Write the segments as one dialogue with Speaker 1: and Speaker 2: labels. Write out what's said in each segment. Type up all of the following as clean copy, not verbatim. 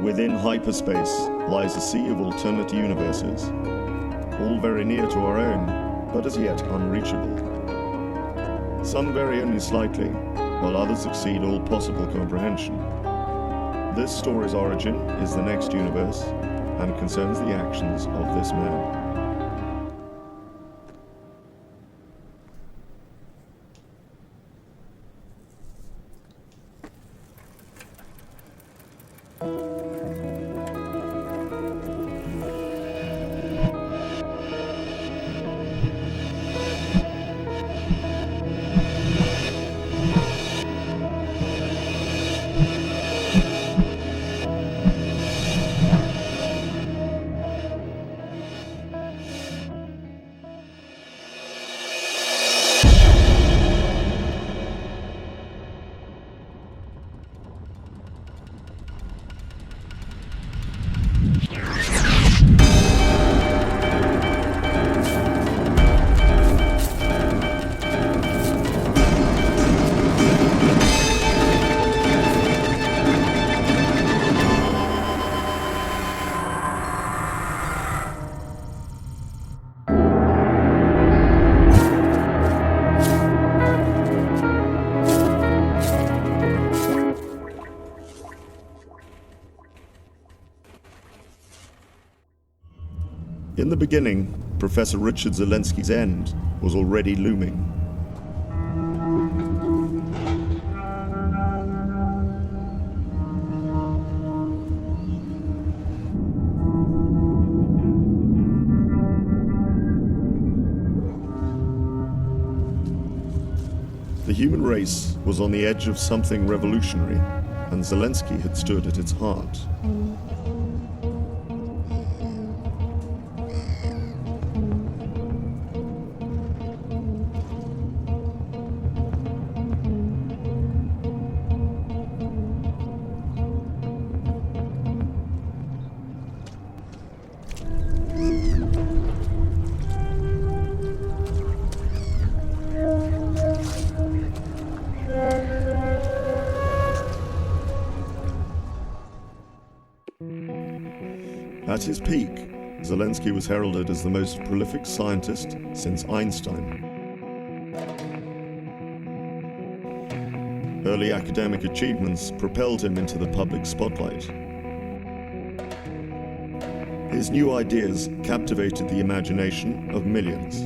Speaker 1: Within hyperspace lies a sea of alternate universes, all very near to our own, but as yet unreachable. Some vary only slightly, while others exceed all possible comprehension. This story's origin is the next universe, and concerns the actions of this man. In the beginning, Professor Richard Zelensky's end was already looming. The human race was on the edge of something revolutionary, and Zelensky had stood at its heart. At his peak, Zelensky was heralded as the most prolific scientist since Einstein. Early academic achievements propelled him into the public spotlight. His new ideas captivated the imagination of millions.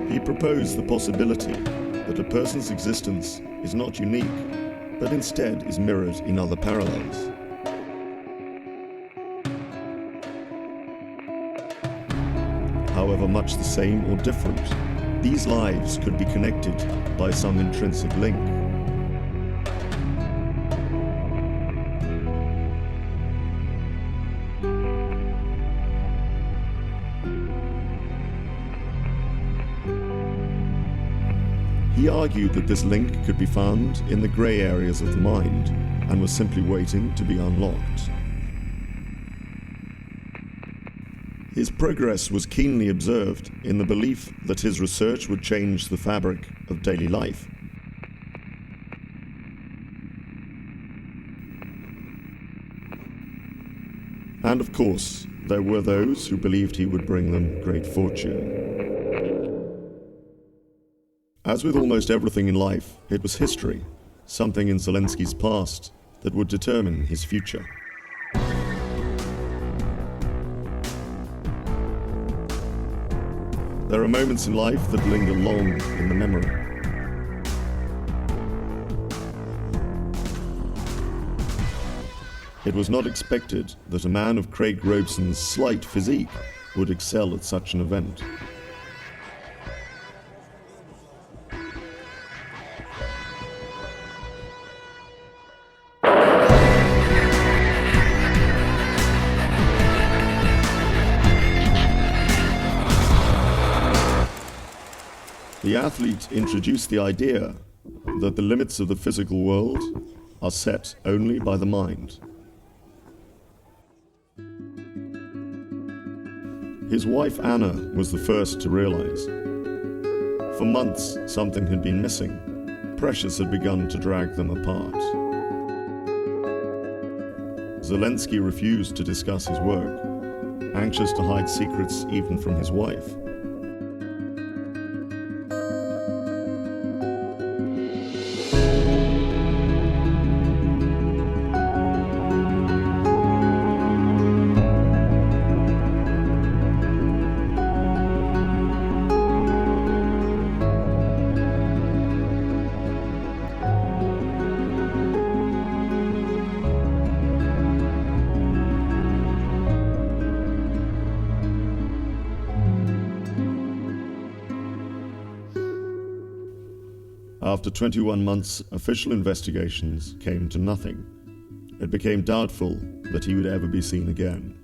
Speaker 1: He proposed the possibility that a person's existence is not unique, but instead is mirrored in other parallels. However much the same or different, these lives could be connected by some intrinsic link. He argued that this link could be found in the grey areas of the mind and was simply waiting to be unlocked. His progress was keenly observed in the belief that his research would change the fabric of daily life. And of course, there were those who believed he would bring them great fortune. As with almost everything in life, it was history, something in Zelensky's past, that would determine his future. There are moments in life that linger long in the memory. It was not expected that a man of Craig Robeson's slight physique would excel at such an event. The athlete introduced the idea that the limits of the physical world are set only by the mind. His wife Anna was the first to realize. For months, something had been missing. Pressures had begun to drag them apart. Zelensky refused to discuss his work, anxious to hide secrets even from his wife. After 21 months, official investigations came to nothing. It became doubtful that he would ever be seen again.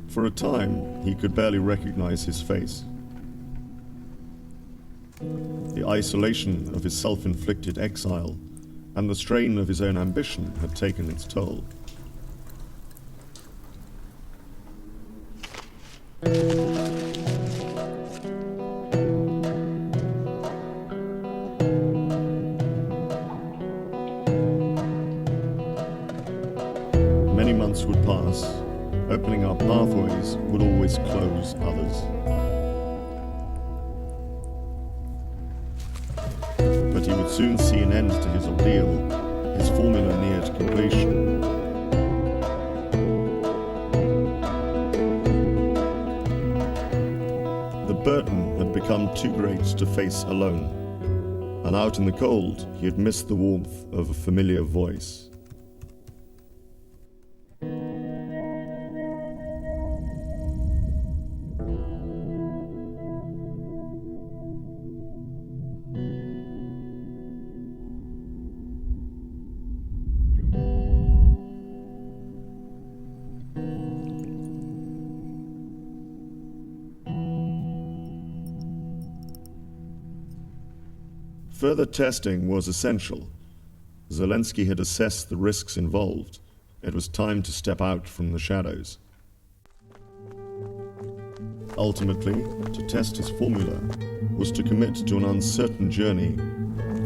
Speaker 1: For a time, he could barely recognize his face. The isolation of his self-inflicted exile and the strain of his own ambition had taken its toll. Many months would pass. Opening up pathways would always close others. But he would soon see an end to his ordeal. His formula neared completion. The burden had become too great to face alone, and out in the cold, he had missed the warmth of a familiar voice. Further testing was essential. Zelensky had assessed the risks involved. It was time to step out from the shadows. Ultimately, to test his formula was to commit to an uncertain journey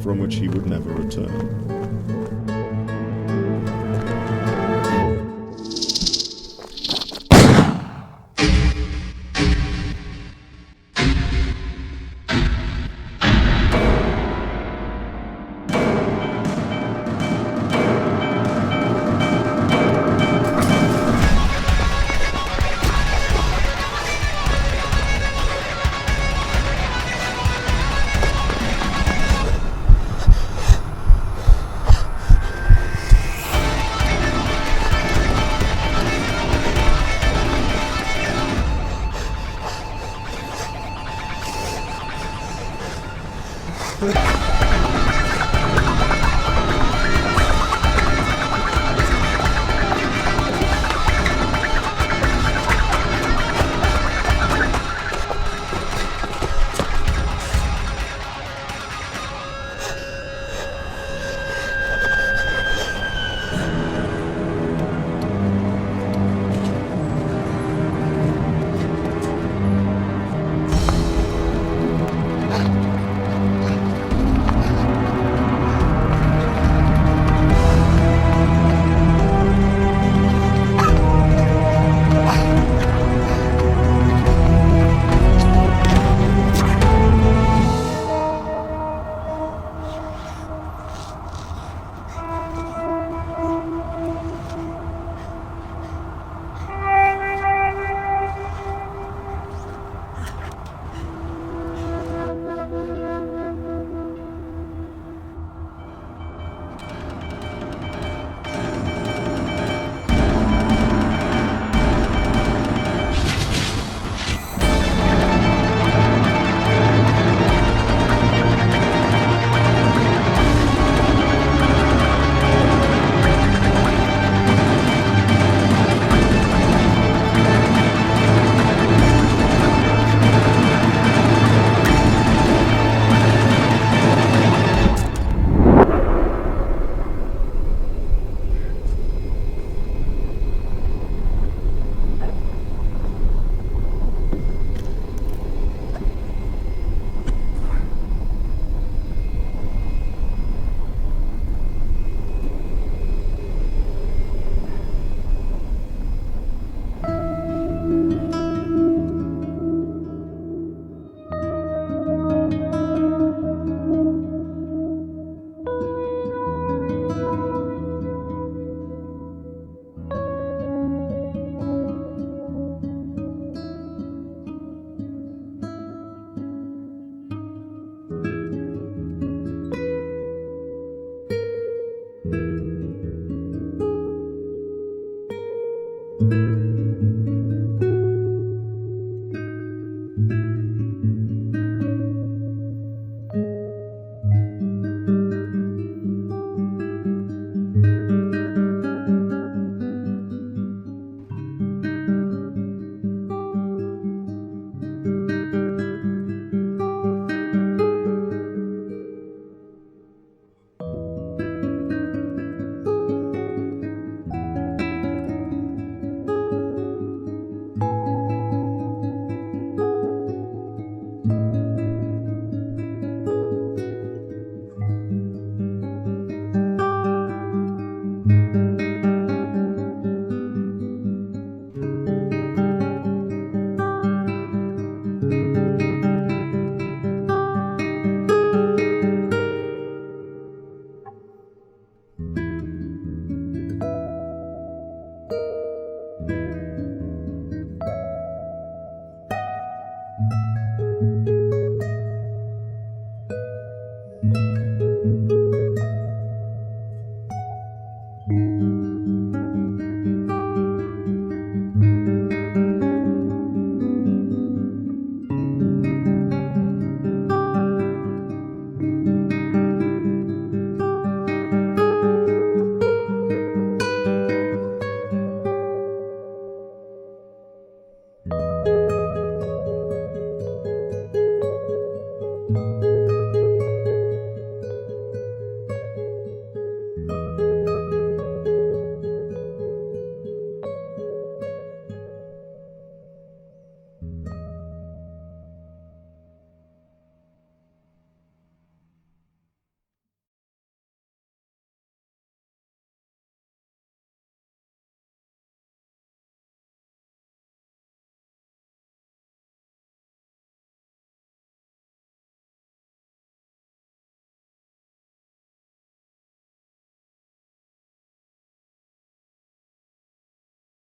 Speaker 1: from which he would never return.
Speaker 2: Good.